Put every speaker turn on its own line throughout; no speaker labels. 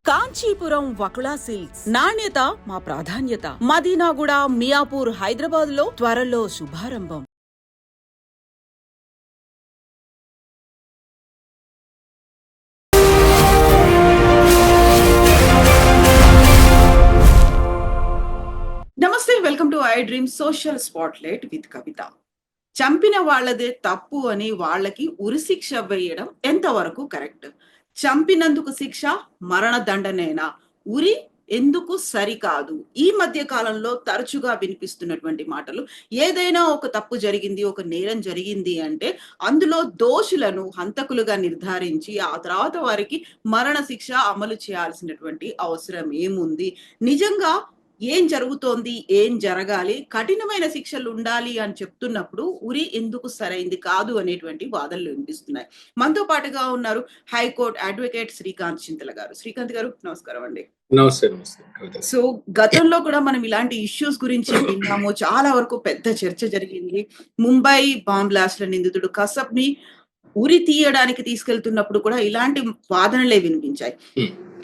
Kanchipuram Vakula silks నాణ్యత మా ప్రాధాన్యత. మదీనాగూడ, మియాపూర్, హైదరాబాద్ లో త్వరలో శుభారంభం. నమస్తే, welcome to I dream social spotlight with Kavitha. చంపిన వాళ్ళదే తప్పు అని వాళ్ళకి ఉరిశిక్ష వేయడం ఎంతవరకు కరెక్ట్? చంపినందుకు శిక్ష మరణదండనేనా? ఉరి ఎందుకు సరికాదు? ఈ మధ్య కాలంలో తరచుగా వినిపిస్తున్నటువంటి మాటలు, ఏదైనా ఒక తప్పు జరిగింది, ఒక నేరం జరిగింది అంటే అందులో దోషులను హంతకులుగా నిర్ధారించి ఆ తర్వాత వారికి మరణ శిక్ష అమలు చేయాల్సినటువంటి అవసరం ఏముంది? నిజంగా ఏం జరుగుతోంది, ఏం జరగాలి, కఠినమైన శిక్షలు ఉండాలి అని చెప్తున్నప్పుడు ఉరి ఎందుకు సరైంది కాదు అనేటువంటి వాదనలు వినిపిస్తున్నాయి. మనతో పాటుగా ఉన్నారు హైకోర్టు అడ్వకేట్ శ్రీకాంత్ చింతల గారు. శ్రీకాంత్ గారు, నమస్కారం అండి. సో గతంలో కూడా మనం ఇలాంటి ఇష్యూస్ గురించి విన్నాము. చాలా వరకు పెద్ద చర్చ జరిగింది. ముంబై బాంబ్ బ్లాస్ట్ నిందితుడు కసబ్ ని ఉరి తీయడానికి తీసుకెళ్తున్నప్పుడు కూడా ఇలాంటి వాదనలే వినిపించాయి.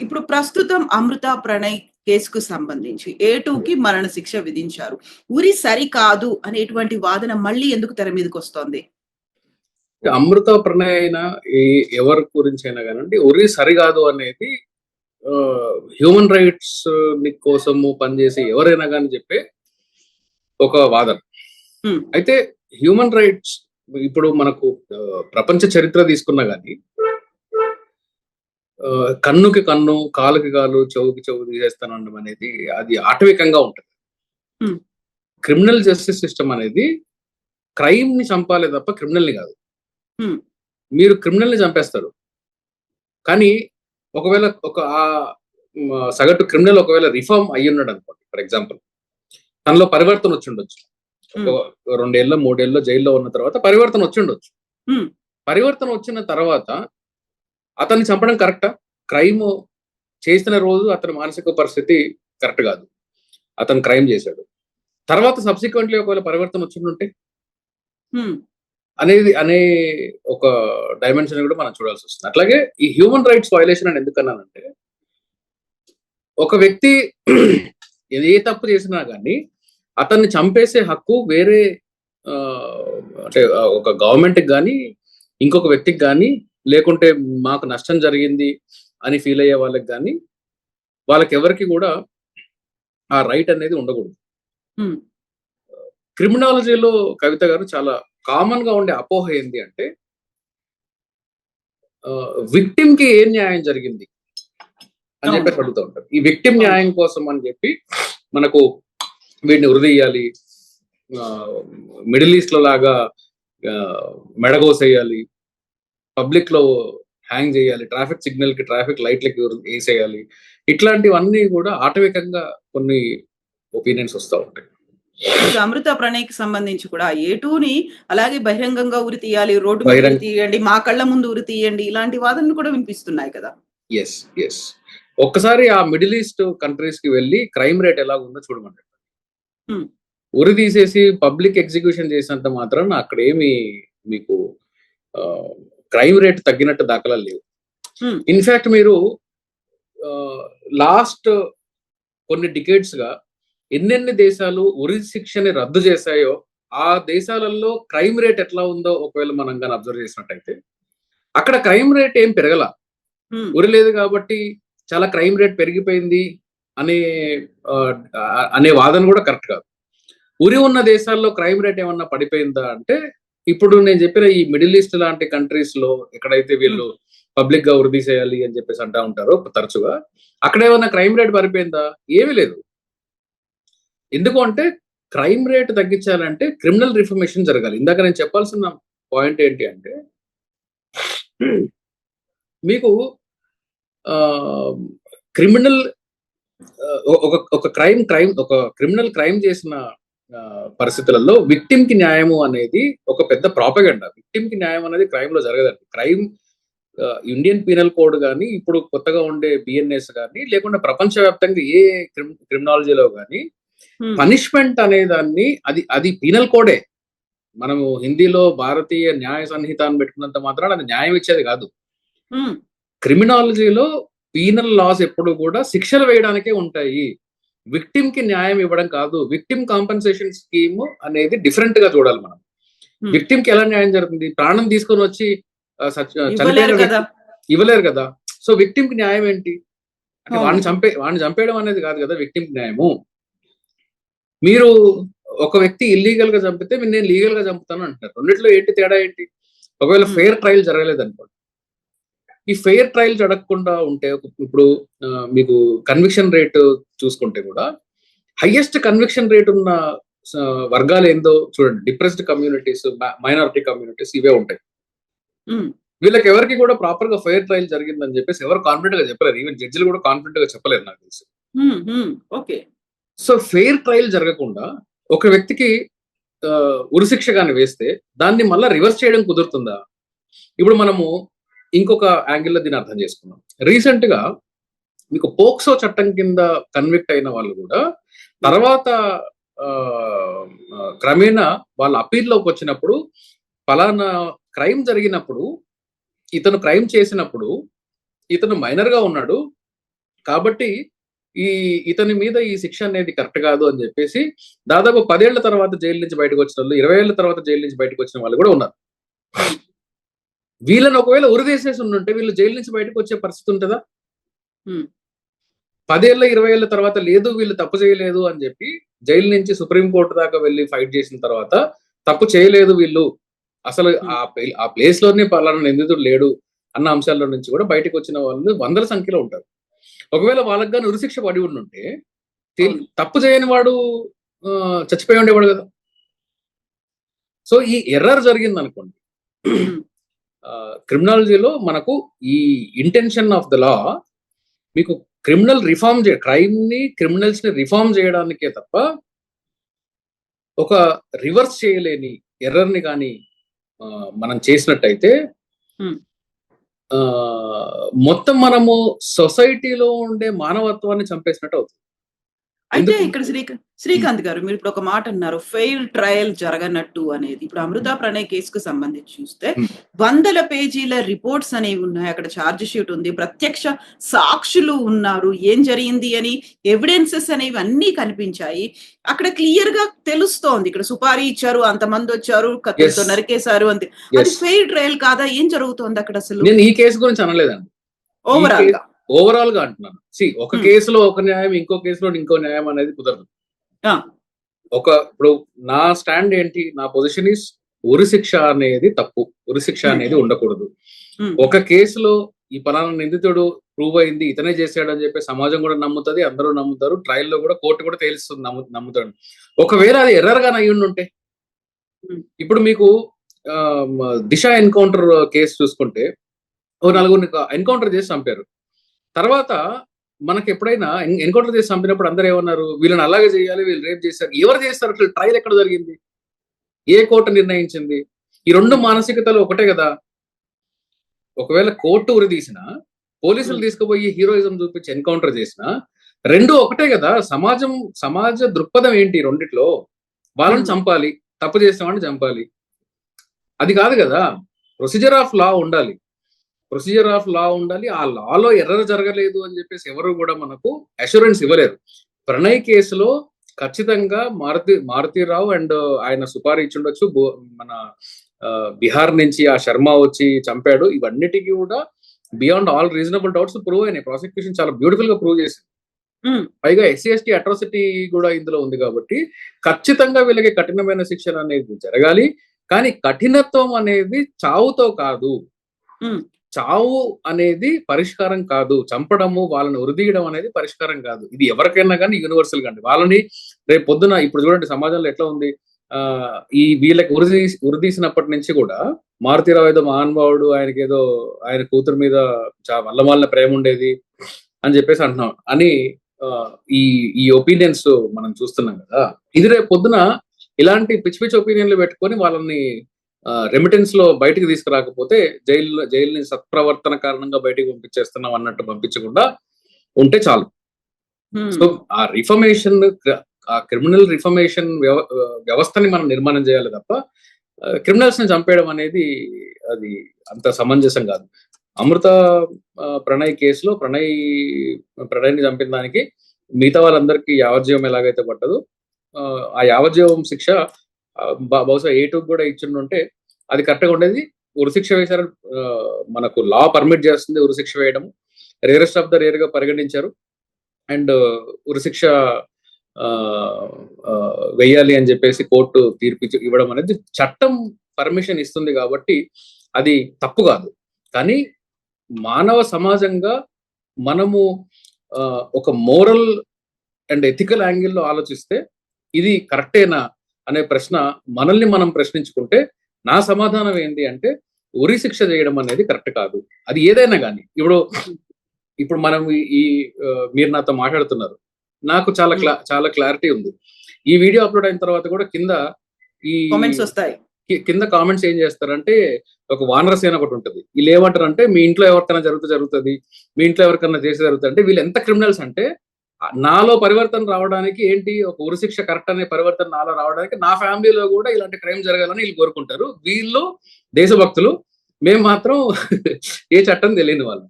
ఇప్పుడు ప్రస్తుతం అమృత ప్రణయ్ కేసుకు సంబంధించి A2కి మరణ శిక్ష విధించారు. ఉరి సరికాదు అనేటువంటి వాదన మళ్ళీ ఎందుకు తెర మీదకి వస్తోంది?
అమృత ప్రణయ్ అయినా ఎవరి గురించి అయినా కానండి, ఉరి సరికాదు అనేది హ్యూమన్ రైట్స్ కోసము పనిచేసే ఎవరైనా కానీ చెప్పే ఒక వాదన. అయితే హ్యూమన్ రైట్స్ ఇప్పుడు మనకు ప్రపంచ చరిత్ర తీసుకున్నా కానీ కన్నుకి కన్ను, కాలుకి కాలు, చెవుకి చెవు తీసేస్తానడం అనేది అది ఆటవికంగా ఉంటుంది. క్రిమినల్ జస్టిస్ సిస్టమ్ అనేది క్రైమ్ ని చంపాలి తప్ప క్రిమినల్ ని కాదు. మీరు క్రిమినల్ ని చంపేస్తారు, కానీ ఒకవేళ ఒక సగటు క్రిమినల్ ఒకవేళ రిఫార్మ్ అయ్యి ఉన్నాడు అనుకోండి, ఫర్ ఎగ్జాంపుల్ తనలో పరివర్తన వచ్చి ఉండొచ్చు, 2 ఏళ్ళ 3 ఏళ్ళ జైల్లో ఉన్న తర్వాత పరివర్తన వచ్చి ఉండొచ్చు. పరివర్తన వచ్చిన తర్వాత అతన్ని చంపడం కరెక్టా? క్రైమ్ చేసిన రోజు అతని మానసిక పరిస్థితి కరెక్ట్ కాదు, అతను క్రైమ్ చేశాడు. తర్వాత సబ్సిక్వెంట్లీ ఒకవేళ పరివర్తన వచ్చిందంటే అనే ఒక డైమెన్షన్ కూడా మనం చూడాల్సి వస్తుంది. అట్లాగే ఈ హ్యూమన్ రైట్స్ వైలేషన్ అని ఎందుకన్నానంటే, ఒక వ్యక్తి ఏ తప్పు చేసినా కానీ అతన్ని చంపేసే హక్కు వేరే అంటే ఒక గవర్నమెంట్కి కానీ ఇంకొక వ్యక్తికి కానీ, లేకుంటే మాకు నష్టం జరిగింది అని ఫీల్ అయ్యే వాళ్ళకి కానీ, వాళ్ళకి ఎవరికి కూడా ఆ రైట్ అనేది ఉండకూడదు. క్రిమినాలజీలో కవిత గారు చాలా కామన్ గా ఉండే అపోహ ఏంటి అంటే, విక్టిమ్ కి ఏం న్యాయం జరిగింది అని చెప్పి అడుగుతూ ఉంటారు. ఈ విక్టిమ్ న్యాయం కోసం అని చెప్పి మనకు వీడిని ఉరిదీయాలి, మిడిల్ ఈస్ట్ లో లాగా మెడగోసేయాలి, పబ్లిక్ లో హ్యాంగ్ చేయాలి, ట్రాఫిక్ సిగ్నల్ కి ట్రాఫిక్ లైట్లకి వేసేయాలి, ఇట్లాంటివన్నీ కూడా ఆటవికంగా కొన్ని ఒపీనియన్స్ వస్తూ ఉంటాయి.
అమృత ప్రణయ్ కి సంబంధించి కూడా A2ని అలాగే బహిరంగంగా ఉరి తీయాలి, రోడ్డు మీద ఉరి తీయండి, మా కళ్ళ ముందు ఉరి తీయండి, ఇలాంటి వాదనలు కూడా వినిపిస్తున్నాయి కదా.
ఎస్ ఒక్కసారి ఆ మిడిల్ ఈస్ట్ కంట్రీస్ కి వెళ్ళి క్రైమ్ రేట్ ఎలా ఉందో చూడమంటారు. ఉరి తీసేసి పబ్లిక్ ఎగ్జిక్యూషన్ చేసినంత మాత్రం అక్కడ ఏమి మీకు క్రైమ్ రేట్ తగ్గినట్టు దాఖలాలు లేవు. ఇన్ఫాక్ట్ మీరు లాస్ట్ కొన్ని డికేడ్స్ గా ఎన్నెన్ని దేశాలు ఉరి శిక్షని రద్దు చేశాయో ఆ దేశాలలో క్రైమ్ రేట్ ఎట్లా ఉందో ఒకవేళ మనం కానీ అబ్జర్వ్ చేసినట్టయితే అక్కడ క్రైమ్ రేట్ ఏం పెరగల. ఉరి లేదు కాబట్టి చాలా క్రైమ్ రేట్ పెరిగిపోయింది అనే వాదన కూడా కరెక్ట్ కాదు. ఉరి ఉన్న దేశాల్లో క్రైమ్ రేట్ ఏమన్నా పడిపోయిందా అంటే, ఇప్పుడు నేను చెప్పిన ఈ మిడిల్ ఈస్ట్ లాంటి కంట్రీస్ లో ఎక్కడైతే వీళ్ళు పబ్లిక్ గా ఉరి తీసేయాలి అని చెప్పేసి అంటా ఉంటారో తరచుగా, అక్కడ ఏమన్నా క్రైమ్ రేట్ పడిపోయిందా? ఏమీ లేదు. ఎందుకు అంటే క్రైమ్ రేట్ తగ్గించాలంటే క్రిమినల్ రిఫర్మేషన్ జరగాలి. ఇందాక నేను చెప్పాల్సిన పాయింట్ ఏంటి అంటే, మీకు క్రిమినల్ ఒక క్రిమినల్ క్రైమ్ చేసిన పరిస్థితులలో విక్టిమ్ కి న్యాయము అనేది ఒక పెద్ద ప్రాపగండా. విక్టిమ్ కి న్యాయం అనేది క్రైమ్ లో జరగదండి. క్రైమ్ ఇండియన్ పీనల్ కోడ్ కానీ, ఇప్పుడు కొత్తగా ఉండే BNS కానీ, లేకుండా ప్రపంచవ్యాప్తంగా ఏ క్రిమినాలజీలో కానీ పనిష్మెంట్ అనే దాన్ని అది పీనల్ కోడే. మనము హిందీలో భారతీయ న్యాయ సంహిత అని పెట్టుకున్నంత మాత్రాన అది న్యాయం ఇచ్చేది కాదు. క్రిమినాలజీలో పీనల్ లాస్ ఎప్పుడు కూడా శిక్షలు వేయడానికే ఉంటాయి, విక్టిమ్ కి న్యాయం ఇవ్వడం కాదు. విక్టిమ్ కాంపెన్సేషన్ స్కీమ్ అనేది డిఫరెంట్ గా చూడాలి మనం. విక్టిమ్ కి ఎలా న్యాయం జరుగుతుంది? ప్రాణం తీసుకొని వచ్చి ఇవ్వలేరు కదా. సో విక్టిమ్ కి న్యాయం ఏంటి అంటే వాడిని చంపేయడం అనేది కాదు కదా విక్టిమ్ కి న్యాయము. మీరు ఒక వ్యక్తి ఇల్లీగల్ గా చంపితే నేను లీగల్ గా చంపుతాను అంటున్నారు. రెండిట్లో ఏంటి తేడా ఏంటి? ఒకవేళ ఫెయిర్ ట్రయల్ జరగలేదు అనుకోండి, ఈ ఫెయిర్ ట్రయల్ జరగకుండా ఉంటే ఇప్పుడు మీకు కన్విక్షన్ రేట్ చూసుకుంటే కూడా హైయెస్ట్ కన్విక్షన్ రేట్ ఉన్న వర్గాలు ఏందో చూడండి, డిప్రెస్డ్ కమ్యూనిటీస్, మైనారిటీ కమ్యూనిటీస్ ఇవే ఉంటాయి. వీళ్ళకి ఎవరికి కూడా ప్రాపర్ గా ఫెయిర్ ట్రయల్ జరిగిందని చెప్పేసి ఎవరు కాన్ఫిడెంట్ గా చెప్పలేరు. ఈవెన్ జడ్జిలు కూడా కాన్ఫిడెంట్ గా చెప్పలేరు నాకు తెలిసి.
ఓకే, సో
ఫెయిర్ ట్రయల్ జరగకుండా ఒక వ్యక్తికి ఉరిశిక్ష గాని వేస్తే దాన్ని మళ్ళీ రివర్స్ చేయడం కుదురుతుందా? ఇప్పుడు మనము ఇంకొక యాంగిల్లో దీన్ని అర్థం చేసుకున్నాం. రీసెంట్ గా మీకు పోక్సో చట్టం కింద కన్విక్ట్ అయిన వాళ్ళు కూడా తర్వాత క్రమేణా వాళ్ళ అపీల్లోకి వచ్చినప్పుడు ఫలానా క్రైమ్ జరిగినప్పుడు ఇతను క్రైమ్ చేసినప్పుడు ఇతను మైనర్ గా ఉన్నాడు కాబట్టి ఇతని మీద ఈ శిక్ష అనేది కరెక్ట్ కాదు అని చెప్పేసి దాదాపు 10 ఏళ్ల తర్వాత జైలు నుంచి బయటకు వచ్చిన వాళ్ళు, 20 ఏళ్ల తర్వాత జైలు నుంచి బయటకు వచ్చిన వాళ్ళు కూడా ఉన్నారు. వీళ్ళని ఒకవేళ ఉరిదేసేసి ఉండుంటే వీళ్ళు జైలు నుంచి బయటకు వచ్చే పరిస్థితి ఉంటుందా? 10 ఏళ్ళ 20 ఏళ్ల తర్వాత లేదు వీళ్ళు తప్పు చేయలేదు అని చెప్పి జైలు నుంచి సుప్రీంకోర్టు దాకా వెళ్ళి ఫైట్ చేసిన తర్వాత తప్పు చేయలేదు వీళ్ళు, అసలు ఆ ప్లేస్ లోనే పలానా నిందితుడు లేడు అన్న అంశాల నుంచి కూడా బయటకు వచ్చిన వాళ్ళు వందల సంఖ్యలో ఉంటారు. ఒకవేళ వాళ్ళకి కానీ ఉరిశిక్ష పడి ఉండుంటే తప్పు చేయని వాడు చచ్చిపోయి ఉండేవాడు కదా. సో ఈ ఎర్రర్ జరిగింది అనుకోండి, క్రిమినాలజీలో మనకు ఈ ఇంటెన్షన్ ఆఫ్ ద లా మీకు క్రిమినల్ రిఫార్మ్ క్రైమ్ ని క్రిమినల్స్ ని రిఫార్మ్ చేయడానికే తప్ప ఒక రివర్స్ చేయలేని ఎర్రర్ ని కానీ మనం చేసినట్టయితే మొత్తం మనము సొసైటీలో ఉండే మానవత్వాన్ని చంపేసినట్టు అవుతుంది.
అయితే ఇక్కడ శ్రీకాంత్ గారు మీరు ఇప్పుడు ఒక మాట అన్నారు, ఫెయిర్ ట్రయల్ జరగనట్టు అనేది. ఇప్పుడు అమృత ప్రణయ్ కేసుకు సంబంధించి చూస్తే 100 పేజీల రిపోర్ట్స్ అనేవి ఉన్నాయి, అక్కడ ఛార్జ్ షీట్ ఉంది, ప్రత్యక్ష సాక్షులు ఉన్నారు, ఏం జరిగింది అని ఎవిడెన్సెస్ అనేవి అన్ని కనిపించాయి. అక్కడ క్లియర్ గా తెలుస్తోంది, ఇక్కడ సుపారీ ఇచ్చారు, అంతమంది వచ్చారు, కత్తితో నరికేశారు అంతే. అది ఫెయిర్ ట్రయల్ కాదా? ఏం జరుగుతోంది అక్కడ అసలు?
నేను ఈ కేసు గురించి అనలేదండి, ఓవరాల్ గా అంటున్నాను. ఒక కేసులో ఒక న్యాయం, ఇంకో కేసులో ఇంకో న్యాయం అనేది కుదరదు. ఇప్పుడు నా స్టాండ్ ఏంటి, నా పొజిషన్ ఈస్ ఉరిశిక్ష అనేది తప్పు, ఉరిశిక్ష అనేది ఉండకూడదు. ఒక కేసులో ఈ పలానా నిందితుడు ప్రూవ్ అయింది, ఇతనే చేశాడు అని చెప్పి సమాజం కూడా నమ్ముతుంది, అందరూ నమ్ముతారు, ట్రయల్లో కూడా కోర్టు కూడా తేలుస్తుంది, నమ్ముతాడు. ఒకవేళ అది ఎర్రర్ గా అయ్యి ఉంటే, ఇప్పుడు మీకు దిశ ఎన్కౌంటర్ కేసు చూసుకుంటే ఓ 4 ఎన్కౌంటర్ చేసి చంపారు. తర్వాత మనకి ఎప్పుడైనా ఎన్కౌంటర్ చేసి చంపినప్పుడు అందరూ ఏమన్నారు, వీళ్ళని అలాగే చేయాలి, వీళ్ళు రేప్ చేశారు. ఎవరు చేస్తారు? అసలు ట్రయల్ ఎక్కడ జరిగింది? ఏ కోర్టు నిర్ణయించింది? ఈ రెండు మానసికతలు ఒకటే కదా. ఒకవేళ కోర్టు ఉరి తీసినా, పోలీసులు తీసుకుపోయి హీరోయిజం చూపించి ఎన్కౌంటర్ చేసినా రెండు ఒకటే కదా. సమాజ దృక్పథం ఏంటి రెండిట్లో? వాళ్ళని చంపాలి, తప్పు చేసిన వాడిని చంపాలి, అది కాదు కదా. ప్రొసీజర్ ఆఫ్ లా ఉండాలి, ఆ లాలో ఎర్రర్ జరగలేదు అని చెప్పేసి ఎవరు కూడా మనకు అష్యూరెన్స్ ఇవ్వలేరు. ప్రణయ్ కేసులో ఖచ్చితంగా మారుతీరావు అండ్ ఆయన సుపారీ ఇచ్చుండొచ్చు, మన బీహార్ నుంచి ఆ శర్మ వచ్చి చంపాడు, ఇవన్నిటికీ కూడా beyond all reasonable doubts prove అయినాయి. ప్రాసిక్యూషన్ చాలా బ్యూటిఫుల్ గా ప్రూవ్ చేసింది. పైగా SC/ST అట్రాసిటీ కూడా ఇందులో ఉంది కాబట్టి ఖచ్చితంగా వీళ్ళకి కఠినమైన శిక్షణ అనేది జరగాలి. కానీ కఠినత్వం అనేది చావుతో కాదు, చావు అనేది పరిష్కారం కాదు, చంపడము, వాళ్ళని ఉరిదీయడం అనేది పరిష్కారం కాదు. ఇది ఎవరికైనా కానీ యూనివర్సల్ గా. వాళ్ళని రేపు పొద్దున ఇప్పుడు చూడండి సమాజంలో ఎట్లా ఉంది, వీళ్ళకి ఉరిదీసినప్పటి నుంచి కూడా మారుతీరావు ఏదో మహానుభావుడు, ఆయన కూతురు మీద వల్లమాలిన ప్రేమ ఉండేది అని చెప్పేసి అంటున్నాం అని ఈ ఒపీనియన్స్ మనం చూస్తున్నాం కదా. ఇది రేపు పొద్దున ఇలాంటి పిచ్చి పిచ్చి ఒపీనియన్లు పెట్టుకొని వాళ్ళని రెమిటెన్స్ లో బయటకు తీసుకురాకపోతే జైలు సత్ప్రవర్తన కారణంగా బయటకు పంపించేస్తున్నాం అన్నట్టు పంపించకుండా ఉంటే చాలు. సో ఆ రిఫర్మేషన్, ఆ క్రిమినల్ రిఫర్మేషన్ వ్యవస్థని మనం నిర్మాణం చేయాలి తప్ప క్రిమినల్స్ ని చంపేయడం అనేది అది అంత సమంజసం కాదు. అమృత ప్రణయ్ కేసులో ప్రణయ్ని చంపిన దానికి మిగతా వాళ్ళందరికీ యావజ్జీవం ఎలాగైతే పట్టదు, ఆ యావజ్జీవం శిక్ష బహుశా A2 కూడా ఇచ్చిండుంటే అది కరెక్ట్గా ఉండేది. ఉరిశిక్ష వేశారు, మనకు లా పర్మిట్ చేస్తుంది ఉరిశిక్ష వేయడం, రేరెస్ట్ ఆఫ్ ద రేర్ గా పరిగణించారు. అండ్ ఉరిశిక్ష వెయ్యాలి అని చెప్పేసి కోర్టు తీర్పు ఇవ్వడం అనేది చట్టం పర్మిషన్ ఇస్తుంది కాబట్టి అది తప్పు కాదు. కానీ మానవ సమాజంగా మనము ఒక మోరల్ అండ్ ఎథికల్ యాంగిల్లో ఆలోచిస్తే ఇది కరెక్టేనా అనే ప్రశ్న మనల్ని మనం ప్రశ్నించుకుంటే నా సమాధానం ఏంటి అంటే ఉరి శిక్ష చేయడం అనేది కరెక్ట్ కాదు. అది ఏదైనా కానీ ఇప్పుడు మనం మీరు నాతో మాట్లాడుతున్నారు, నాకు చాలా క్లారిటీ ఉంది. ఈ వీడియో అప్లోడ్ అయిన తర్వాత కూడా కింద
కామెంట్స్ వస్తాయి.
కింద కామెంట్స్ ఏం చేస్తారంటే ఒక వానరసేన ఒకటి ఉంటుంది. వీళ్ళు ఏమంటారంటే మీ ఇంట్లో ఎవరికైనా జరుగుతుంది, మీ ఇంట్లో ఎవరికైనా చేసి జరుగుతుంది అంటే వీళ్ళు ఎంత క్రిమినల్స్ అంటే నాలో పరివర్తన రావడానికి ఏంటి ఒక ఉరిశిక్ష కరెక్ట్ అనే పరివర్తన నాలో రావడానికి నా ఫ్యామిలీలో కూడా ఇలాంటి క్రైమ్ జరగాలని వీళ్ళు కోరుకుంటారు. వీళ్ళు దేశభక్తులు, మేము మాత్రం ఏ చట్టం తెలియని వాళ్ళు.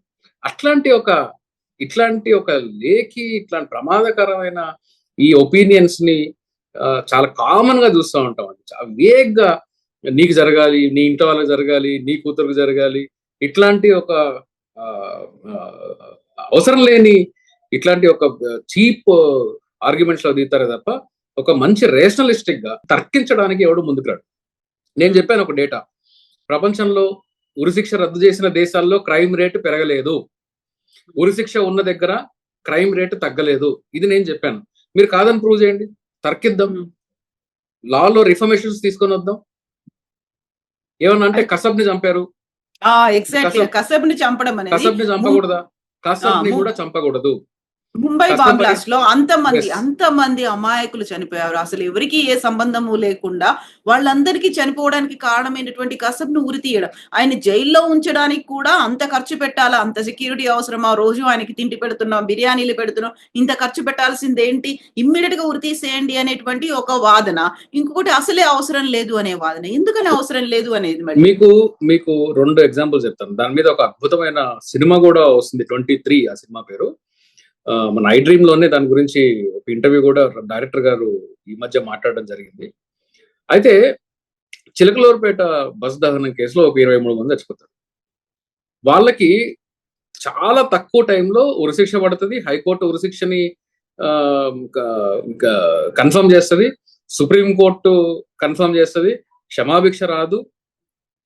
ఇట్లాంటి ఒక లేఖి ఇట్లాంటి ప్రమాదకరమైన ఈ ఒపీనియన్స్ ని చాలా కామన్ గా చూస్తూ ఉంటాం అండి. చాలా వేగ్గా నీకు జరగాలి, నీ ఇంట్లో వాళ్ళకి జరగాలి, నీ కూతురుకు జరగాలి, ఇట్లాంటి ఒక అవసరం లేని ఇట్లాంటి ఒక చీప్ ఆర్గ్యుమెంట్స్ లో దిగుతారే తప్ప ఒక మంచి రేషనలిస్టిక్ గా తర్కించడానికి ఎవడు ముందుకు రాడు. నేను చెప్పాను ఒక డేటా, ప్రపంచంలో ఉరిశిక్ష రద్దు చేసిన దేశాల్లో క్రైమ్ రేటు పెరగలేదు, ఉరిశిక్ష ఉన్న దగ్గర క్రైమ్ రేటు తగ్గలేదు. ఇది నేను చెప్పాను. మీరు కాదని ప్రూవ్ చేయండి, తర్కిద్దాం, లాలో రిఫర్మేషన్స్ తీసుకొని వద్దాం. ఏమన్నా అంటే కసబ్ ని చంపారు,
కసబ్ ని
చంపకూడదా? కసబ్ ని కూడా చంపకూడదు.
ముంబై బాంబ్ బ్లాస్ట్ లో అంతమంది అమాయకులు చనిపోయారు. అసలు ఎవరికి ఏ సంబంధము లేకుండా వాళ్ళందరికీ చనిపోవడానికి కారణమైనటువంటి కసబ్ ను ఉరి తీయడం, ఆయన జైల్లో ఉంచడానికి కూడా అంత ఖర్చు పెట్టాలా, అంత సెక్యూరిటీ అవసరమా, రోజు ఆయనకి తిండి పెడుతున్నాం, బిర్యానీలు పెడుతున్నాం, ఇంత ఖర్చు పెట్టాల్సింది ఏంటి, ఇమ్మీడియట్ గా ఉరి తీసేయండి అనేటువంటి ఒక వాదన. ఇంకొకటి అసలే అవసరం లేదు అనే వాదన. ఎందుకని అవసరం లేదు అనేది
మీకు 2 ఎగ్జాంపుల్స్ చెప్తాను. దాని మీద ఒక అద్భుతమైన సినిమా కూడా వస్తుంది, 23 ఆ సినిమా పేరు. మన ఐ డ్రీమ్ లోనే దాని గురించి ఒక ఇంటర్వ్యూ కూడా డైరెక్టర్ గారు ఈ మధ్య మాట్లాడడం జరిగింది. అయితే చిలకలూరుపేట బస్ దహనం కేసులో ఒక 23 మంది చచ్చిపోతారు. వాళ్ళకి చాలా తక్కువ టైంలో ఉరిశిక్ష పడుతుంది. హైకోర్టు ఉరిశిక్షని కన్ఫర్మ్ చేస్తుంది, సుప్రీంకోర్టు కన్ఫర్మ్ చేస్తుంది, క్షమాభిక్ష రాదు.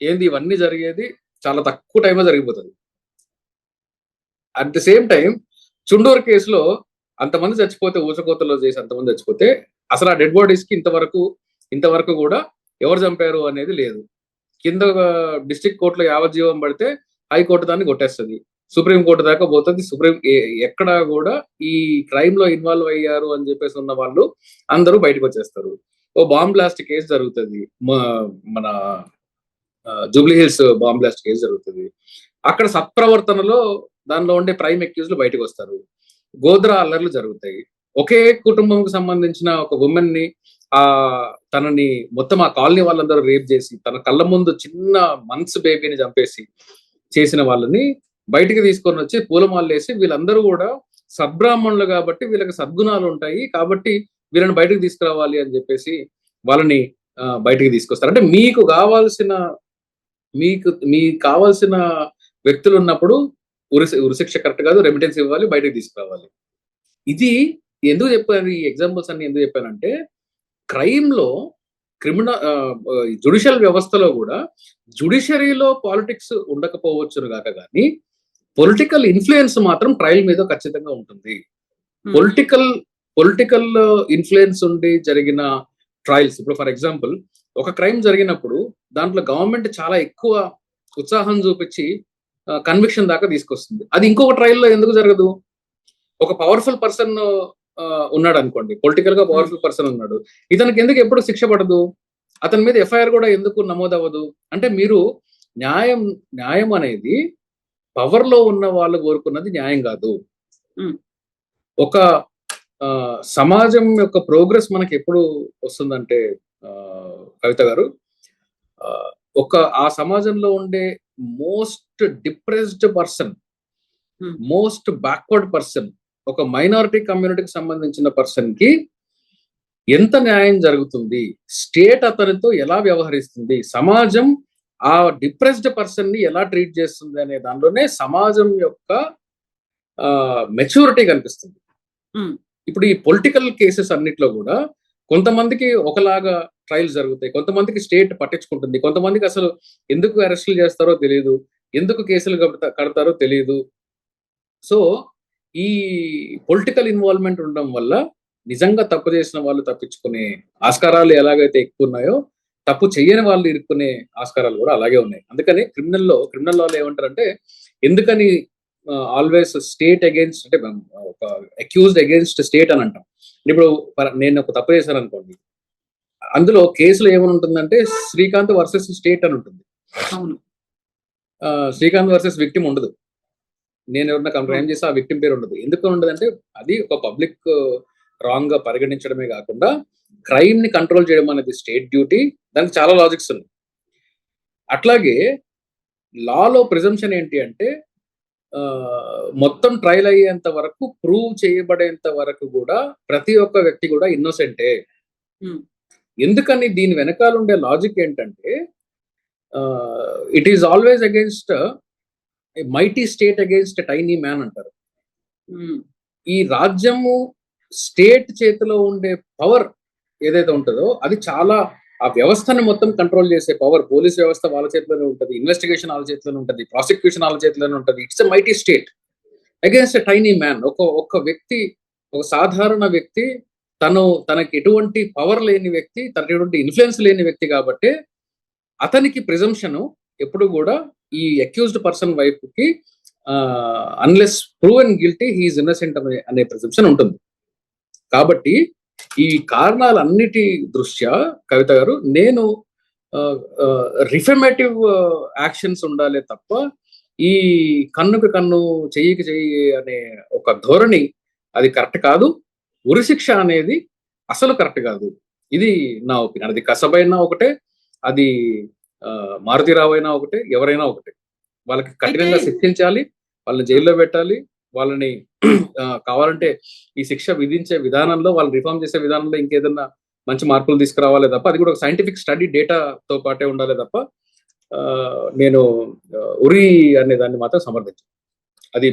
ఏంది ఇవన్నీ జరిగేది చాలా తక్కువ టైంలో జరిగిపోతుంది. At the same time Chunduru కేసులో అంతమంది చచ్చిపోతే, ఊచకోతలో చేసి అంతమంది చచ్చిపోతే అసలు ఆ డెడ్ బాడీస్ కి ఇంతవరకు కూడా ఎవరు చంపారు అనేది లేదు. కింద డిస్ట్రిక్ట్ కోర్టులో యావజ్జీవం పడితే హైకోర్టు దాన్ని కొట్టేస్తుంది, సుప్రీంకోర్టు దాకా పోతుంది. ఎక్కడా కూడా ఈ క్రైమ్ లో ఇన్వాల్వ్ అయ్యారు అని చెప్పేసి ఉన్న వాళ్ళు అందరూ బయటకు వచ్చేస్తారు. ఓ బాంబ్ బ్లాస్ట్ కేసు జరుగుతుంది, మన Jubilee hills bomb blast case జరుగుతుంది. అక్కడ సత్ప్రవర్తనలో దానిలో ఉండే ప్రైమ్ అక్యూజ్లు బయటకు వస్తారు. గోద్రా అల్లర్లు జరుగుతాయి. ఒకే కుటుంబంకి సంబంధించిన ఒక ఉమెన్ ని తనని మొత్తం ఆ కాలనీ వాళ్ళందరూ రేప్ చేసి తన కళ్ళ ముందు చిన్న మంత్స్ బేబీని చంపేసి చేసిన వాళ్ళని బయటికి తీసుకొని వచ్చి పూలమాలలు వేసి వీళ్ళందరూ కూడా సద్బ్రాహ్మణులు కాబట్టి వీళ్ళకి సద్గుణాలు ఉంటాయి కాబట్టి వీళ్ళని బయటకు తీసుకురావాలి అని చెప్పేసి వాళ్ళని బయటికి తీసుకొస్తారు. అంటే మీకు కావాల్సిన వ్యక్తులు ఉన్నప్పుడు ఉరిశిక్ష కరెక్ట్ కాదు, రెమిటెన్స్ ఇవ్వాలి, బయటకు తీసుకురావాలి. ఇది ఎందుకు చెప్పాను, ఈ ఎగ్జాంపుల్స్ అన్ని ఎందుకు చెప్పానంటే క్రైమ్ లో జ్యుడిషియల్ వ్యవస్థలో కూడా జ్యుడిషియరీలో పాలిటిక్స్ ఉండకపోవచ్చును కాక కానీ పొలిటికల్ ఇన్ఫ్లుయెన్స్ మాత్రం ట్రయల్ మీద ఖచ్చితంగా ఉంటుంది. పొలిటికల్ ఇన్ఫ్లుయెన్స్ ఉండి జరిగిన ట్రయల్స్, ఇప్పుడు ఫర్ ఎగ్జాంపుల్ ఒక క్రైమ్ జరిగినప్పుడు దాంట్లో గవర్నమెంట్ చాలా ఎక్కువ ఉత్సాహం చూపించి కన్విక్షన్ దాకా తీసుకొస్తుంది. అది ఇంకొక ట్రయల్లో ఎందుకు జరగదు? ఒక పవర్ఫుల్ పర్సన్ ఉన్నాడు అనుకోండి, పొలిటికల్ గా పవర్ఫుల్ పర్సన్ ఉన్నాడు, ఇతనికి ఎందుకు ఎప్పుడు శిక్ష పడదు? అతని మీద ఎఫ్ఐఆర్ కూడా ఎందుకు నమోదవ్వదు? అంటే మీరు న్యాయం అనేది పవర్ లో ఉన్న వాళ్ళు కోరుకున్నది న్యాయం కాదు. ఒక సమాజం యొక్క ప్రోగ్రెస్ మనకి ఎప్పుడు వస్తుందంటే కవిత గారు, ఆ సమాజంలో ఉండే most depressed person, most backward person, ఒక మైనారిటీ కమ్యూనిటీకి సంబంధించిన పర్సన్ కి ఎంత న్యాయం జరుగుతుంది, స్టేట్ అతనితో ఎలా వ్యవహరిస్తుంది, సమాజం ఆ డిప్రెస్డ్ పర్సన్ ని ఎలా ట్రీట్ చేస్తుంది అనే దానిలోనే సమాజం యొక్క మెచ్యూరిటీ కనిపిస్తుంది. ఇప్పుడు ఈ పొలిటికల్ కేసెస్ అన్నిట్లో కూడా కొంతమందికి ఒకలాగా ట్రయల్స్ జరుగుతాయి, కొంతమందికి స్టేట్ పట్టించుకుంటుంది, కొంతమందికి అసలు ఎందుకు అరెస్టులు చేస్తారో తెలియదు, ఎందుకు కేసులు కడతారో తెలియదు. సో ఈ పొలిటికల్ ఇన్వాల్వ్మెంట్ ఉండడం వల్ల నిజంగా తప్పు చేసిన వాళ్ళు తప్పించుకునే ఆస్కారాలు ఎలాగైతే ఎక్కువ ఉన్నాయో, తప్పు చెయ్యని వాళ్ళు ఇరుక్కునే ఆస్కారాలు కూడా అలాగే ఉన్నాయి. అందుకని క్రిమినల్ లాలో ఏమంటారంటే, ఎందుకని ఆల్వేస్ స్టేట్ అగేన్స్ట్, అంటే ఒక అక్యూజ్డ్ అగేన్స్ట్ స్టేట్ అని అంటాం. ఇప్పుడు నేను ఒక తప్పు చేశాను అనుకోండి, అందులో కేసులో ఏమని ఉంటుందంటే శ్రీకాంత్ వర్సెస్ స్టేట్ అని ఉంటుంది. శ్రీకాంత్ వర్సెస్ విక్టిమ్ ఉండదు. నేను ఎవరన్నా క్రైమ్ చేసి ఆ విక్టిమ్ పేరు ఉండదు. ఎందుకు ఉండదంటే అది ఒక పబ్లిక్ రాంగ్ గా పరిగణించడమే కాకుండా క్రైమ్ ని కంట్రోల్ చేయడం అనేది స్టేట్ డ్యూటీ. దానికి చాలా లాజిక్స్ ఉన్నాయి. అట్లాగే లాలో ప్రిజంప్షన్ ఏంటి అంటే, మొత్తం ట్రయల్ అయ్యేంత వరకు, ప్రూవ్ చేయబడేంత వరకు కూడా ప్రతి ఒక్క వ్యక్తి కూడా ఇన్నోసెంటే. ఎందుకని దీని వెనకాల ఉండే లాజిక్ ఏంటంటే, it is always against mighty state against tiny man అంటారు. ఈ రాజ్యము స్టేట్ చేతిలో ఉండే పవర్ ఏదైతే ఉంటుందో అది చాలా, ఆ వ్యవస్థని మొత్తం కంట్రోల్ చేసే పవర్ పోలీస్ వ్యవస్థ వాళ్ళ చేతిలోనే ఉంటుంది, ఇన్వెస్టిగేషన్ వాళ్ళ చేతిలోనే ఉంటుంది, ప్రాసిక్యూషన్ వాళ్ళ చేతిలోనే ఉంటుంది. It's a mighty state against a tiny man. ఒక వ్యక్తి, ఒక సాధారణ వ్యక్తి, తనకి ఎటువంటి పవర్ లేని వ్యక్తి, తనకి ఎటువంటి ఇన్ఫ్లుయెన్స్ లేని వ్యక్తి కాబట్టి అతనికి ప్రిజంప్షన్ ఎప్పుడు కూడా ఈ అక్యూజ్డ్ పర్సన్ వైపు కి unless proven guilty he is innocent అనే ప్రిజంప్షన్ ఉంటుంది. కాబట్టి ఈ కారణాలన్నిటి దృష్ట్యా కవిత గారు, నేను రిఫర్మేటివ్ యాక్షన్స్ ఉండాలి తప్ప ఈ కన్నుకు కన్ను చెయ్యికి చెయ్యి అనే ఒక ధోరణి అది కరెక్ట్ కాదు. ఉరిశిక్ష అనేది అసలు కరెక్ట్ కాదు. ఇది నా ఒపీనియన్. అది కసబైనా ఒకటే, అది మారుతీరావు అయినా ఒకటే, ఎవరైనా ఒకటే. వాళ్ళకి కఠినంగా శిక్షించాలి, వాళ్ళని జైల్లో పెట్టాలి, వాళ్ళని కావాలంటే ఈ శిక్ష విధించే విధానంలో, వాళ్ళు రిఫార్మ్ చేసే విధానంలో ఇంకేదన్నా మంచి మార్పులు తీసుకురావాలి తప్ప, అది కూడా ఒక సైంటిఫిక్ స్టడీ డేటాతో పాటే ఉండాలి తప్ప నేను ఉరి అనే దాన్ని మాత్రం సమర్థించాను. అది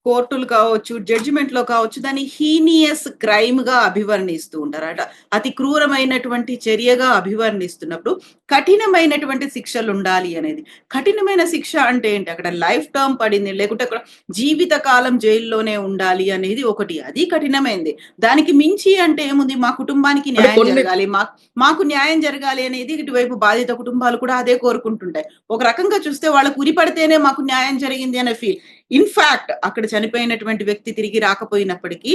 కోర్టులు కావచ్చు, జడ్జిమెంట్ లో కావచ్చు, దాన్ని హీనియస్ క్రైమ్ గా అభివర్ణిస్తూ ఉంటారట. అతి క్రూరమైనటువంటి చర్యగా అభివర్ణిస్తున్నప్పుడు కఠినమైనటువంటి శిక్షలు ఉండాలి అనేది. కఠినమైన శిక్ష అంటే ఏంటి? అక్కడ లైఫ్ టర్మ్ పడింది, లేకుంటే అక్కడ జీవిత కాలం జైల్లోనే ఉండాలి అనేది ఒకటి, అది కఠినమైంది. దానికి మించి అంటే ఏముంది? మా కుటుంబానికి న్యాయం జరగాలి, మాకు న్యాయం జరగాలి అనేది ఇటువైపు బాధిత కుటుంబాలు కూడా అదే కోరుకుంటుంటాయి. ఒక రకంగా చూస్తే వాళ్ళకు ఉరి పడితేనే మాకు న్యాయం జరిగింది అనే ఫీల్. ఇన్ఫాక్ట్ అక్కడ చనిపోయినటువంటి వ్యక్తి తిరిగి రాకపోయినప్పటికీ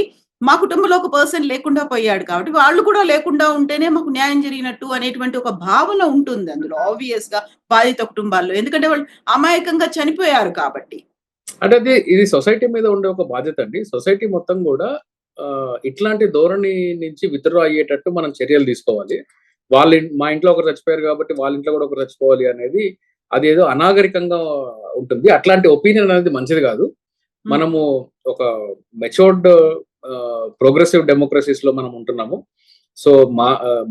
మా కుటుంబంలో ఒక పర్సన్ లేకుండా పోయాడు కాబట్టి వాళ్ళు కూడా లేకుండా ఉంటేనే మాకు న్యాయం జరిగినట్టు అనేటువంటి ఒక భావన ఉంటుంది అందులో, ఆబ్వియస్ గా బాధిత కుటుంబాల్లో. ఎందుకంటే వాళ్ళు అమాయకంగా చనిపోయారు కాబట్టి.
అంటే ఇది సొసైటీ మీద ఉండే ఒక బాధ్యత అండి. సొసైటీ మొత్తం కూడా ఇట్లాంటి ధోరణి నుంచి విత్డ్రా అయ్యేటట్టు మనం చర్యలు తీసుకోవాలి. మా ఇంట్లో ఒకరు చచ్చిపోయారు కాబట్టి వాళ్ళ ఇంట్లో కూడా ఒకరు చచ్చిపోవాలి అనేది అదేదో అనాగరికంగా ఉంటుంది. అట్లాంటి ఒపీనియన్ అనేది మంచిది కాదు. మనము ఒక మెచ్యూర్డ్ ప్రోగ్రెసివ్ డెమోక్రసీస్ లో మనం ఉంటున్నాము. సో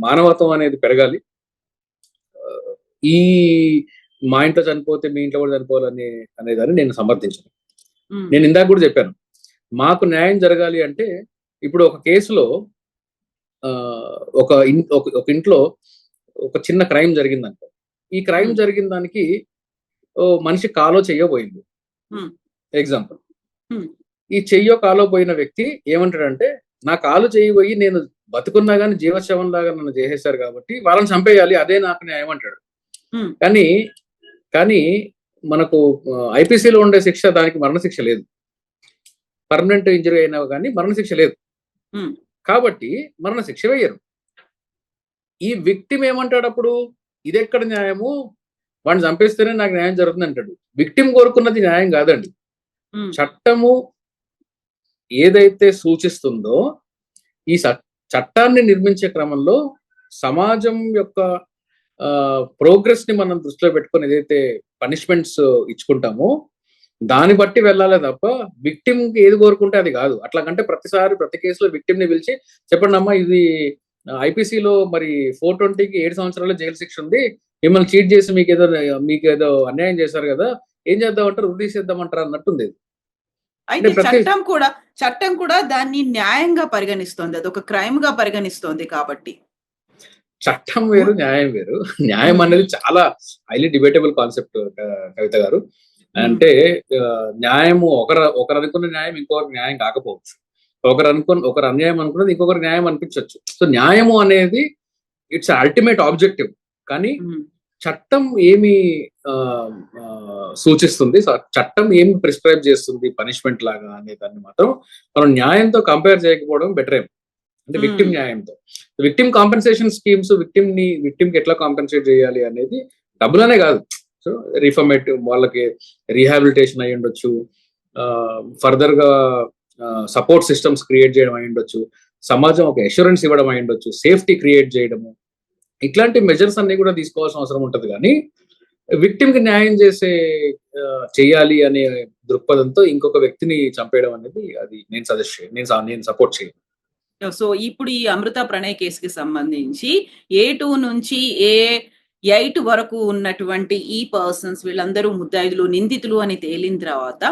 మానవత్వం అనేది పెరగాలి. ఈ మా ఇంట్లో చనిపోతే మీ ఇంట్లో కూడా చనిపోవాలని అనేదాన్ని నేను సమర్థించాను. నేను ఇందాక కూడా చెప్పాను, మాకు న్యాయం జరగాలి అంటే, ఇప్పుడు ఒక కేసులో ఒక ఇంట్లో ఒక చిన్న క్రైమ్ జరిగిందనుకో, ఈ క్రైమ్ జరిగిన దానికి మనిషి కాలో చెయ్యో పోయింది ఎగ్జాంపుల్. ఈ చెయ్యో కాలో పోయిన వ్యక్తి ఏమంటాడంటే, నా కాలు చెయ్యి పోయి నేను బతుకున్నా గానీ జీవశవం లాగా నన్ను చేసేశారు కాబట్టి వాళ్ళని చంపేయాలి, అదే నాకు న్యాయం అంటాడు. కానీ మనకు ఐపీసీలో ఉండే శిక్ష దానికి మరణశిక్ష లేదు. పర్మనెంట్ ఇంజరీ అయినా కానీ మరణశిక్ష లేదు. కాబట్టి మరణశిక్ష వేయరు. ఈ విక్టిమ్ ఏమంటాడు అప్పుడు? ఇది ఎక్కడ న్యాయము? వాడిని చంపేస్తేనే నాకు న్యాయం జరుగుతుంది అంటాడు. విక్టిమ్ కోరుకున్నది న్యాయం కాదండి. చట్టము ఏదైతే సూచిస్తుందో ఈ చట్టాన్ని నిర్మించే క్రమంలో సమాజం యొక్క ప్రోగ్రెస్ ని మనం దృష్టిలో పెట్టుకొని ఏదైతే పనిష్మెంట్స్ ఇచ్చుకుంటామో దాన్ని బట్టి వెళ్ళాలి తప్ప విక్టిమ్ కి ఏది కోరుకుంటే అది కాదు. అట్లాగంటే ప్రతిసారి ప్రతి కేసులో విక్టిమ్ ని పిలిచి చెప్పండి అమ్మా, ఇది ఐపీసీలో మరి 420కి 7 సంవత్సరాల జైలు శిక్ష ఉంది, మిమ్మల్ని చీట్ చేసి మీకు ఏదో అన్యాయం చేశారు కదా, ఏం చేద్దామంటారు, ఉరి తీసేద్దామంటారు అన్నట్టుంది.
అయితే
అంటే ప్రతి
చట్టం కూడా దాన్ని న్యాయంగా పరిగణిస్తోంది. అదొక క్రైమ్ గా పరిగణిస్తోంది కాబట్టి.
చట్టం వేరు, న్యాయం వేరు. న్యాయం అనేది చాలా హైలీ డిబేటబుల్ కాన్సెప్ట్ కవిత గారు. అంటే న్యాయము ఒకరు అనుకున్న న్యాయం ఇంకొకరికి న్యాయం కాకపోవచ్చు, ఒకరు అన్యాయం అనుకున్నది ఇంకొకరు న్యాయం అనిపించవచ్చు. సో న్యాయము అనేది ఇట్స్ అల్టిమేట్ ఆబ్జెక్టివ్. కానీ చట్టం ఏమి సూచిస్తుంది, చట్టం ఏమి ప్రిస్క్రైబ్ చేస్తుంది పనిష్మెంట్ లాగా అనే దాన్ని మాత్రం మనం న్యాయంతో కంపేర్ చేయకపోవడం బెటర్ ఏం, అంటే విక్టిమ్ న్యాయంతో. విక్టిమ్ కాంపెన్సేషన్ స్కీమ్స్ విక్టిమ్ కి ఎట్లా కాంపెన్సేట్ చేయాలి అనేది డబ్బులనే కాదు. సో రిఫర్మేటివ్ వాళ్ళకి రీహాబిలిటేషన్ అయి ఉండొచ్చు, ఫర్దర్ గా సపోర్ట్ సిస్టమ్స్ క్రియేట్ చేయడం అయి ఉండొచ్చు, సమాజం ఒక అష్యూరెన్స్ ఇవ్వడం అయి ఉండొచ్చు, సేఫ్టీ క్రియేట్ చేయడము, ఇట్లాంటి మెజర్స్ అన్ని కూడా తీసుకోవాల్సిన అవసరం ఉంటుంది. కానీ విక్టిమ్ కి న్యాయం చేయాలి అనే దృక్పథంతో ఇంకొక వ్యక్తిని చంపేయడం అనేది అది నేను సపోర్ట్ చేయను.
సో ఇప్పుడు ఈ అమృత ప్రణయ్ కేసుకి సంబంధించి A2 నుంచి A8 వరకు ఉన్నటువంటి ఈ పర్సన్స్ వీళ్ళందరూ ముద్దాయిదులు, నిందితులు అని తేలిన తర్వాత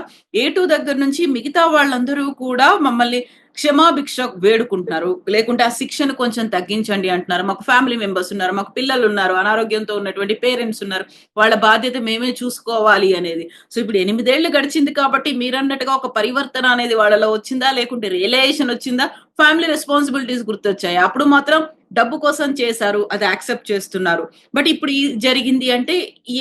A2 దగ్గర నుంచి మిగతా వాళ్ళందరూ కూడా మమ్మల్ని క్షమాభిక్ష వేడుకుంటున్నారు, లేకుంటే ఆ శిక్షను కొంచెం తగ్గించండి అంటున్నారు. మాకు ఫ్యామిలీ మెంబర్స్ ఉన్నారు, మాకు పిల్లలు ఉన్నారు, అనారోగ్యంతో ఉన్నటువంటి పేరెంట్స్ ఉన్నారు, వాళ్ళ బాధ్యత మేమే చూసుకోవాలి అనేది. సో ఇప్పుడు 8 ఏళ్లు గడిచింది కాబట్టి మీరన్నట్టుగా ఒక పరివర్తన అనేది వాళ్ళలో వచ్చిందా, లేకుంటే రియలైజేషన్ వచ్చిందా, ఫ్యామిలీ రెస్పాన్సిబిలిటీస్ గుర్తొచ్చాయి? అప్పుడు మాత్రం డబ్బు కోసం చేశారు, అది యాక్సెప్ట్ చేస్తున్నారు. బట్ ఇప్పుడు జరిగింది అంటే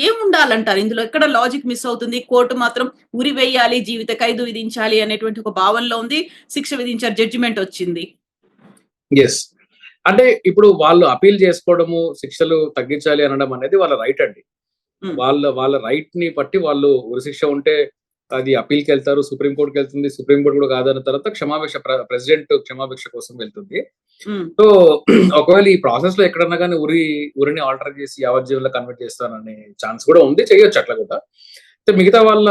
ఏముండాలంటారు ఇందులో? ఎక్కడ లాజిక్ మిస్ అవుతుంది? కోర్టు మాత్రం ఉరి వేయాలి, జీవిత ఖైదు విధించాలి అనేటువంటి ఒక భావనలో ఉంది, శిక్ష విధించారు, జడ్జిమెంట్ వచ్చింది.
ఎస్, అంటే ఇప్పుడు వాళ్ళు అపీల్ చేసుకోవడము, శిక్షలు తగ్గించాలి అనడం అనేది వాళ్ళ రైట్ అండి. వాళ్ళ రైట్ ని బట్టి వాళ్ళు ఉరిశిక్ష ఉంటే అది అపీల్కి వెళ్తారు, సుప్రీంకోర్టుకి వెళ్తుంది, సుప్రీంకోర్టు కూడా కాదన్న తర్వాత ప్రెసిడెంట్ క్షమాభిక్ష కోసం వెళ్తుంది. సో ఒకవేళ ఈ ప్రాసెస్ లో ఎక్కడన్నా కానీ ఉరిని ఆల్టర్ చేసి యావజ్జీవంలో కన్వర్ట్ చేస్తాననే ఛాన్స్ కూడా ఉంది, చేయొచ్చు అట్లా కూడా. మిగతా వాళ్ళ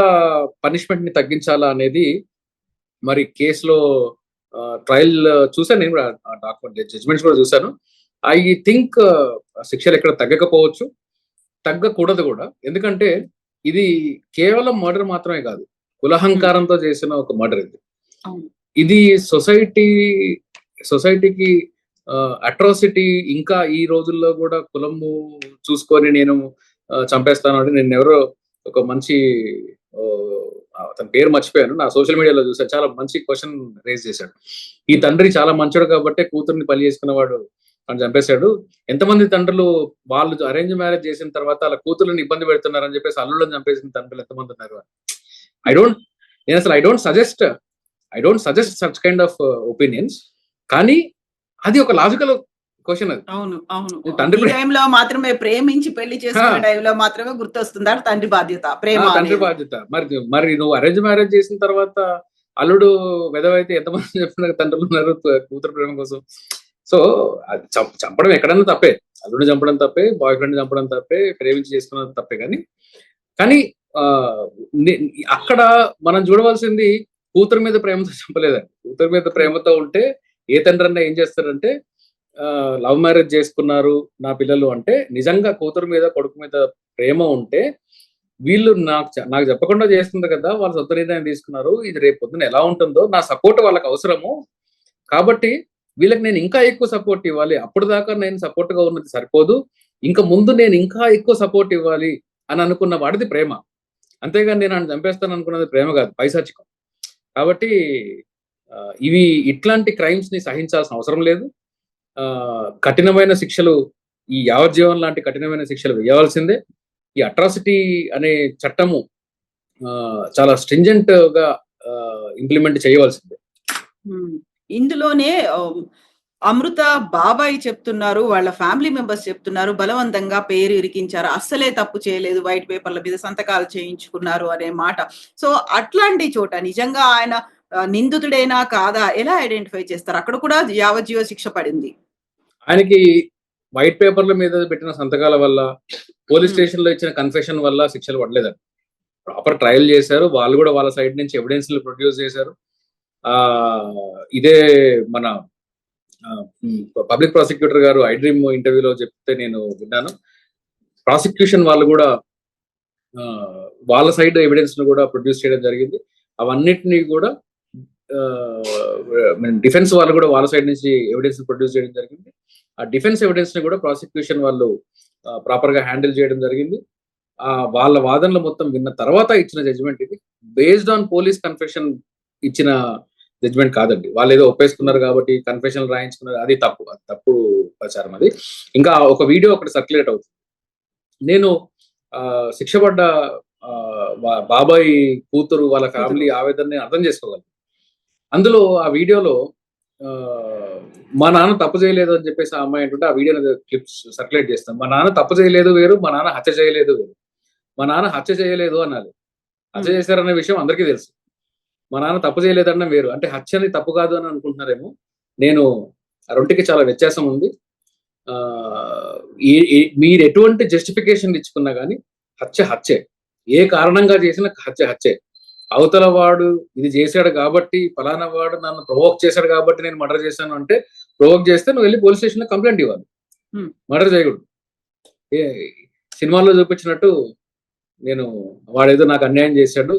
పనిష్మెంట్ ని తగ్గించాలా అనేది మరి కేసులో ట్రయల్ చూసాను, నేను కూడా డాక్యుమెంట్ జడ్జిమెంట్స్ కూడా చూసాను. ఐ థింక్ శిక్షలు ఎక్కడ తగ్గకపోవచ్చు, తగ్గకూడదు కూడా. ఎందుకంటే ఇది కేవలం మర్డర్ మాత్రమే కాదు, కులహంకారంతో చేసిన ఒక మర్డర్ ఇది సొసైటీకి అట్రాసిటీ. ఇంకా ఈ రోజుల్లో కూడా కులము చూసుకొని నేను చంపేస్తాను అంటే, నేను ఎవరో ఒక మంచి తన పేరు మర్చిపోయాను, నా సోషల్ మీడియాలో చూసాను, చాలా మంచి క్వశ్చన్ రేజ్ చేశాడు. ఈ తండ్రి చాలా మంచోడు కాబట్టి కూతుర్ని పని చేసుకున్నవాడు అని చంపేశాడు. ఎంతమంది తండ్రులు వాళ్ళు అరేంజ్ మ్యారేజ్ చేసిన తర్వాత వాళ్ళ కూతుర్లను ఇబ్బంది పెడుతున్నారని చెప్పేసి అల్లుళ్ళని చంపేసిన తండ్రులు ఎంతమంది ఉన్నారు? I don't suggest such kind of opinions. కానీ అది ఒక లాజికల్ క్వశ్చన్. అది
అవును తండ్రి టైంలో మాత్రమే ప్రేమించి పెళ్లి చేసుకునే టైంలో మాత్రమే గుర్తొస్తుందా తండ్రి బాధ్యత, తండ్రి
బాధ్యత. మరి నువ్వు అరేంజ్ మ్యారేజ్ చేసిన తర్వాత అల్లుడు వెదవైతే ఎంతమంది చెప్పిన తండ్రులు ఉన్నారు కూతురు ప్రేమ కోసం? సో అది చంపడం ఎక్కడన్నా తప్పే, అల్లుడిని చంపడం తప్పే, బాయ్ ఫ్రెండ్ చంపడం తప్పే, ప్రేమించి చేసుకున్నది తప్పే. కానీ అక్కడ మనం చూడవలసింది కూతురు మీద ప్రేమతో చంపలేదండి. కూతురు మీద ప్రేమతో ఉంటే ఏ తండ్రి అన్నా ఏం చేస్తారంటే, లవ్ మ్యారేజ్ చేసుకున్నారు నా పిల్లలు అంటే, నిజంగా కూతురు మీద కొడుకు మీద ప్రేమ ఉంటే వీళ్ళు నాకు చెప్పకుండా చేస్తుంది కదా, వాళ్ళు సొంత నిర్ణయం తీసుకున్నారు, ఇది రేపు పొద్దున ఎలా ఉంటుందో, నా సపోర్ట్ వాళ్ళకి అవసరము కాబట్టి వీళ్ళకి నేను ఇంకా ఎక్కువ సపోర్ట్ ఇవ్వాలి, అప్పుడు దాకా నేను సపోర్ట్ గా ఉన్నది సరిపోదు, ఇంకా ముందు నేను ఇంకా ఎక్కువ సపోర్ట్ ఇవ్వాలి అని అనుకున్న వాడిది ప్రేమ. అంతేగాని నేను ఆయన చంపేస్తాను అనుకున్నది ప్రేమ కాదు, పైశాచికం. కాబట్టి ఇట్లాంటి క్రైమ్స్ ని సహించాల్సిన అవసరం లేదు. కఠినమైన శిక్షలు, ఈ యావజ్జీవం లాంటి కఠినమైన శిక్షలు వేయవలసిందే. ఈ అట్రాసిటీ అనే చట్టము చాలా స్ట్రింజెంట్ గా ఇంప్లిమెంట్ చేయవలసిందే.
ఇందులోనే అమృత బాబాయ్ చెప్తున్నారు, వాళ్ళ ఫ్యామిలీ మెంబర్స్ చెప్తున్నారు, బలవంతంగా పేరు ఇరికించారు, అస్సలే తప్పు చేయలేదు, వైట్ పేపర్ల మీద సంతకాలు చేయించుకున్నారు అనే మాట. సో అట్లాంటి చోట నిజంగా ఆయన నిందితుడేనా కాదా ఎలా ఐడెంటిఫై చేస్తారు? అక్కడ కూడా యావజ్జీవ శిక్ష పడింది.
ఆయనకి వైట్ పేపర్ల మీద పెట్టిన సంతకాల వల్ల, పోలీస్ స్టేషన్ లో ఇచ్చిన కన్ఫెషన్ వల్ల శిక్షలు పడలేదండి. ప్రాపర్ ట్రయల్ చేశారు, వాళ్ళు కూడా వాళ్ళ సైడ్ నుంచి ఎవిడెన్స్ ప్రొడ్యూస్ చేశారు. ఇదే మన పబ్లిక్ ప్రాసిక్యూటర్ గారు ఐడ్రీమ్ ఇంటర్వ్యూలో చెప్తే నేను విన్నాను. ప్రాసిక్యూషన్ వాళ్ళు కూడా వాళ్ళ సైడ్ ఎవిడెన్స్ ను కూడా ప్రొడ్యూస్ చేయడం జరిగింది. అవన్నిటినీ కూడా డిఫెన్స్ వాళ్ళు కూడా వాళ్ళ సైడ్ నుంచి ఎవిడెన్స్ ప్రొడ్యూస్ చేయడం జరిగింది. ఆ డిఫెన్స్ ఎవిడెన్స్ ని కూడా ప్రాసిక్యూషన్ వాళ్ళు ప్రాపర్ గా హ్యాండిల్ చేయడం జరిగింది. వాళ్ళ వాదనలు మొత్తం విన్న తర్వాత ఇచ్చిన జడ్జిమెంట్ ఇది. బేస్డ్ ఆన్ పోలీస్ కన్ఫెషన్ ఇచ్చిన జడ్జిమెంట్ కాదండి. వాళ్ళు ఏదో ఒప్పేసుకున్నారు కాబట్టి కన్ఫెషన్ రాయించుకున్నారు, అది తప్పు ప్రచారం అది. ఇంకా ఒక వీడియో ఒకటి సర్క్యులేట్ అవుతుంది. నేను శిక్ష పడ్డ బాబాయ్ కూతురు వాళ్ళ ఫ్యామిలీ ఆవేదనని అర్థం చేసుకోగలను. అందులో ఆ వీడియోలో మా నాన్న తప్పు చేయలేదు అని చెప్పేసి ఆ అమ్మాయి అంటుంటే ఆ వీడియోని క్లిప్స్ సర్క్యులేట్ చేస్తాం. మా నాన్న తప్పు చేయలేదు వేరు, మా నాన్న హత్య చేయలేదు వేరు. మా నాన్న హత్య చేయలేదు అనాలి, హత్య చేశారనే విషయం అందరికీ తెలుసు. మా నాన్న తప్పు చేయలేదన్న వేరు. అంటే హత్యని తప్పు కాదు అని అనుకుంటున్నారేమో. నేను రెండుకి చాలా వ్యత్యాసం ఉంది. మీరు ఎటువంటి జస్టిఫికేషన్ ఇచ్చుకున్నా కానీ హత్యే. ఏ కారణంగా చేసిన హత్యే. అవతల వాడు ఇది చేశాడు కాబట్టి, ఫలానా వాడు నన్ను ప్రొవోక్ చేశాడు కాబట్టి నేను మర్డర్ చేశాను అంటే, ప్రొవోక్ చేస్తే నువ్వు వెళ్ళి పోలీస్ స్టేషన్ లో కంప్లైంట్ ఇవ్వాలి, మర్డర్ చేయకూడదు. సినిమాల్లో చూపించినట్టు నేను వాడేదో నాకు అన్యాయం చేశాడు,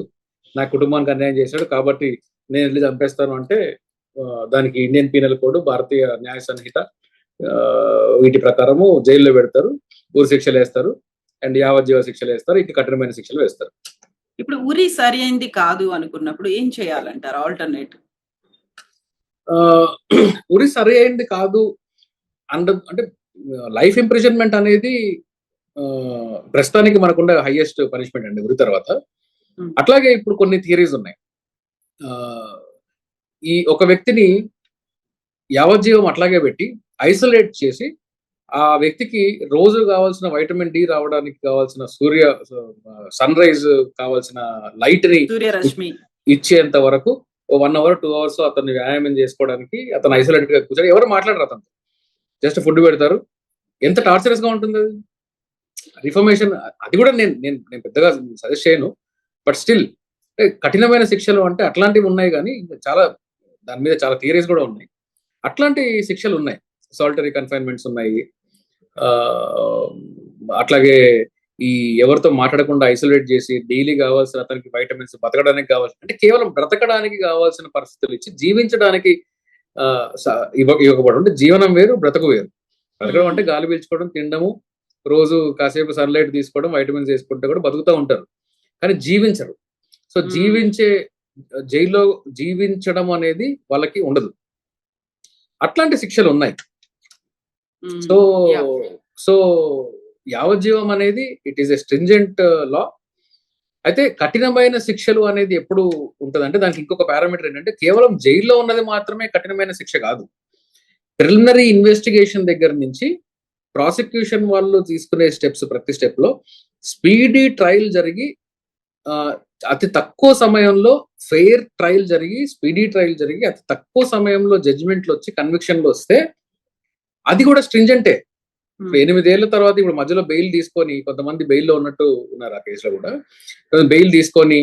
నా కుటుంబానికి అన్యాయం చేశాడు కాబట్టి నేను వెళ్ళి చంపేస్తాను అంటే దానికి ఇండియన్ పీనల్ కోడ్, భారతీయ న్యాయ సంహిత వీటి ప్రకారము జైల్లో పెడతారు, ఊరి శిక్షలు వేస్తారు అండ్ యావజ్జీవ శిక్షలు వేస్తారు, ఇక కఠినమైన శిక్షలు వేస్తారు.
ఇప్పుడు ఉరి సరి అయింది కాదు అనుకున్నప్పుడు ఏం చేయాలంటారు ఆల్టర్నేట్?
ఉరి సరి అయింది కాదు అంటే లైఫ్ ఇంప్రిజన్మెంట్ అనేది ప్రస్తుతానికి మనకుండా హైయెస్ట్ పనిష్మెంట్ అండి ఉరి తర్వాత. అట్లాగే ఇప్పుడు కొన్ని థియరీస్ ఉన్నాయి. ఈ ఒక వ్యక్తిని యావజ్జీవం అట్లాగే పెట్టి ఐసోలేట్ చేసి ఆ వ్యక్తికి రోజు కావాల్సిన వైటమిన్ డి రావడానికి కావాల్సిన సన్ రైజ్ కావాల్సిన లైట్ ని ఇచ్చేంత వరకు 1 hour 2 hours అతన్ని వ్యాయామం చేసుకోవడానికి అతను ఐసోలేటెడ్ గా కూర్చొని ఎవరు మాట్లాడరు, అతను జస్ట్ ఫుడ్ పెడతారు. ఎంత టార్చరస్ గా ఉంటుంది అది. రిఫర్మేషన్ అది కూడా నేను పెద్దగా సజెస్ట్ చేయను, బట్ స్టిల్ కఠినమైన శిక్షలు అంటే అట్లాంటివి ఉన్నాయి. కానీ చాలా దాని మీద చాలా థియరీస్ కూడా ఉన్నాయి. అట్లాంటి శిక్షలు ఉన్నాయి, సాలిటరీ కన్ఫైన్మెంట్స్ ఉన్నాయి. అట్లాగే ఈ ఎవరితో మాట్లాడకుండా ఐసోలేట్ చేసి డైలీ కావాల్సిన అతనికి వైటమిన్స్, బతకడానికి కావాల్సిన, అంటే కేవలం బ్రతకడానికి కావాల్సిన పరిస్థితులు ఇచ్చి జీవించడానికి ఇవ్వకపోవడం. అంటే జీవనం వేరు, బ్రతకు వేరు. బ్రతకడం అంటే గాలి పీల్చుకోవడం, తినడము, రోజు కాసేపు సన్లైట్ తీసుకోవడం, వైటమిన్స్ వేసుకుంటే కూడా బతుకుతూ ఉంటారు, కానీ జీవించరు. సో జైల్లో జీవించడం అనేది వాళ్ళకి ఉండదు. అట్లాంటి శిక్షలు ఉన్నాయి. సో యావజ్జీవం అనేది ఇట్ ఈస్ ఎ స్ట్రింజెంట్ లా. అయితే కఠినమైన శిక్షలు అనేది ఎప్పుడు ఉంటదంటే దానికి ఇంకొక పారామీటర్ ఏంటంటే కేవలం జైల్లో ఉన్నది మాత్రమే కఠినమైన శిక్ష కాదు. ప్రిలిమినరీ ఇన్వెస్టిగేషన్ దగ్గర నుంచి ప్రాసిక్యూషన్ వాళ్ళు తీసుకునే స్టెప్స్, ప్రతి స్టెప్ లో స్పీడీ ట్రయల్ జరిగి అతి తక్కువ సమయంలో ఫెయిర్ ట్రయల్ జరిగి, స్పీడీ ట్రయల్ జరిగి అతి తక్కువ సమయంలో జడ్జిమెంట్లు వచ్చి కన్విక్షన్లు వస్తే అది కూడా స్ట్రింజెంటే. 8 ఏళ్ల తర్వాత ఇప్పుడు మధ్యలో బెయిల్ తీసుకొని, కొంతమంది బెయిల్లో ఉన్నట్టు ఉన్నారు ఆ కేసులో కూడా, బెయిల్ తీసుకొని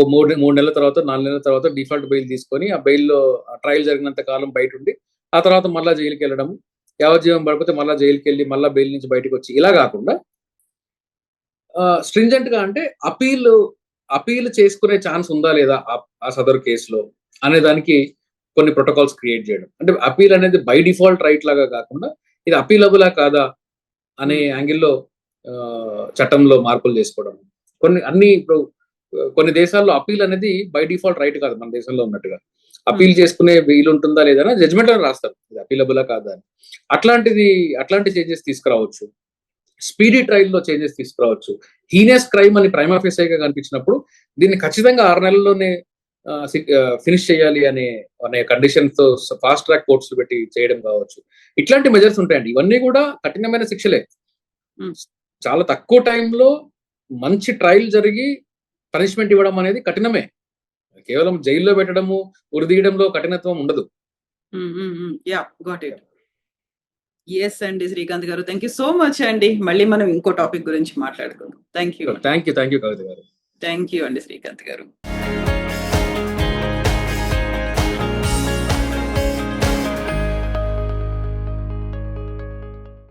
3 నెలల తర్వాత 4 నెలల తర్వాత డిఫాల్ట్ బెయిల్ తీసుకొని ఆ బెయిల్లో ట్రయల్ జరిగినంత కాలం బయట ఉండి ఆ తర్వాత మళ్ళా జైలుకి వెళ్ళడం, యావజ్జీవం పడిపోతే మళ్ళా జైలుకి వెళ్ళి మళ్ళా బెయిల్ నుంచి బయటకు వచ్చి, ఇలా కాకుండా స్ట్రింజెంట్ గా అంటే అపీల్ చేసుకునే ఛాన్స్ ఉందా లేదా ఆ సదరు కేసులో అనే దానికి కొన్ని ప్రోటోకాల్స్ క్రియేట్ చేయడం. అంటే అపీల్ అనేది బై డిఫాల్ట్ రైట్ లాగా కాకుండా ఇది అపీలబులా కాదా అనే యాంగిల్లో చట్టంలో మార్పులు చేసుకోవడం. ఇప్పుడు కొన్ని దేశాల్లో అపీల్ అనేది బై డిఫాల్ట్ రైట్ కాదు, మన దేశంలో ఉన్నట్టుగా అపీల్ చేసుకునే వీలు ఉంటుందా లేదా జడ్జిమెంట్ లో రాస్తారు ఇది అపీలబులా కాదా అని. అట్లాంటి చేంజెస్ తీసుకురావచ్చు. స్పీడీ ట్రయల్ లో చేంజెస్ తీసుకురావచ్చు. హీనియస్ క్రైమ్ అని ప్రైమా ఫేసిగా కనిపించినప్పుడు దీన్ని ఖచ్చితంగా 6 నెలల్లోనే ఫినిష్ చేయాలి అనే కండిషన్స్ తో ఫాస్ట్ ట్రాక్ కోర్ట్స్ పెట్టి చేయడం కావచ్చు. ఇట్లాంటి మెజర్స్ ఉంటాయండి. ఇవన్నీ కూడా కఠినమైన శిక్షలే. చాలా తక్కువ టైంలో మంచి ట్రయల్ జరిగి పనిష్మెంట్ ఇవ్వడం అనేది కఠినమే. కేవలం జైల్లో పెట్టడము, ఉరిదీయడంలో కఠినత్వం ఉండదు.
ఎస్ అండి శ్రీకాంత్ గారు, థ్యాంక్ యూ సో మచ్ అండి. మళ్ళీ మనం ఇంకో టాపిక్ గురించి మాట్లాడుకుందాం. థ్యాంక్ యూ
థ్యాంక్ యూ కవిత గారు.
అండి శ్రీకాంత్ గారు.